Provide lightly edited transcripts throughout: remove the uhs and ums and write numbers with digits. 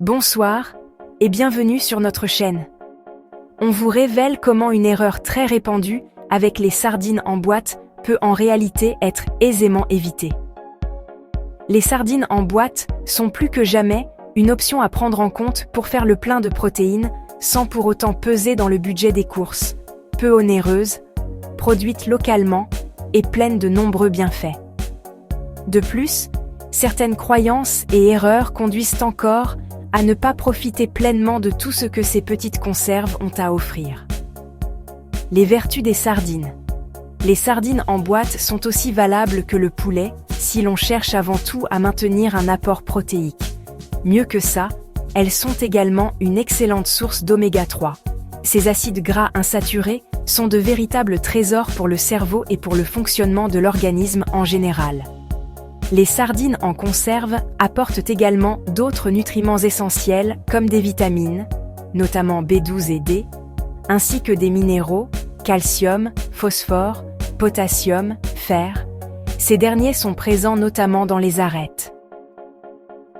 Bonsoir et bienvenue sur notre chaîne. On vous révèle comment une erreur très répandue avec les sardines en boîte peut en réalité être aisément évitée. Les sardines en boîte sont plus que jamais une option à prendre en compte pour faire le plein de protéines sans pour autant peser dans le budget des courses, peu onéreuses, produites localement et pleines de nombreux bienfaits. De plus, certaines croyances et erreurs conduisent encore à ne pas profiter pleinement de tout ce que ces petites conserves ont à offrir. Les vertus des sardines. Les sardines en boîte sont aussi valables que le poulet si l'on cherche avant tout à maintenir un apport protéique. Mieux que ça, elles sont également une excellente source d'oméga 3. Ces acides gras insaturés sont de véritables trésors pour le cerveau et pour le fonctionnement de l'organisme en général. Les sardines en conserve apportent également d'autres nutriments essentiels comme des vitamines, notamment B12 et D, ainsi que des minéraux, calcium, phosphore, potassium, fer. Ces derniers sont présents notamment dans les arêtes.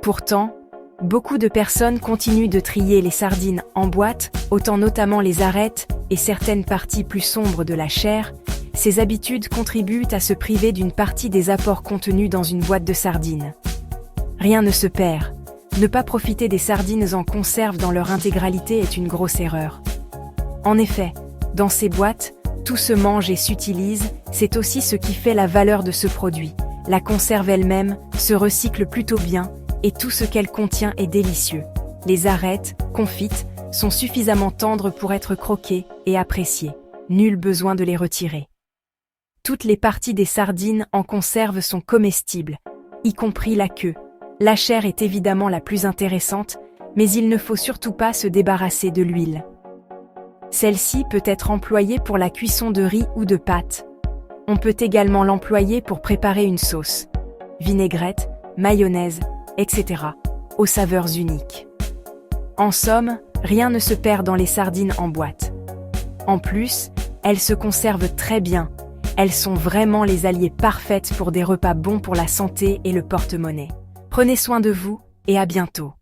Pourtant, beaucoup de personnes continuent de trier les sardines en boîte, ôtant notamment les arêtes et certaines parties plus sombres de la chair. Ces habitudes contribuent à se priver d'une partie des apports contenus dans une boîte de sardines. Rien ne se perd. Ne pas profiter des sardines en conserve dans leur intégralité est une grosse erreur. En effet, dans ces boîtes, tout se mange et s'utilise, c'est aussi ce qui fait la valeur de ce produit. La conserve elle-même se recycle plutôt bien et tout ce qu'elle contient est délicieux. Les arêtes, confites, sont suffisamment tendres pour être croquées et appréciées. Nul besoin de les retirer. Toutes les parties des sardines en conserve sont comestibles, y compris la queue. La chair est évidemment la plus intéressante, mais il ne faut surtout pas se débarrasser de l'huile. Celle-ci peut être employée pour la cuisson de riz ou de pâtes. On peut également l'employer pour préparer une sauce, vinaigrette, mayonnaise, etc., aux saveurs uniques. En somme, rien ne se perd dans les sardines en boîte. En plus, elles se conservent très bien. Elles sont vraiment les alliés parfaites pour des repas bons pour la santé et le porte-monnaie. Prenez soin de vous et à bientôt.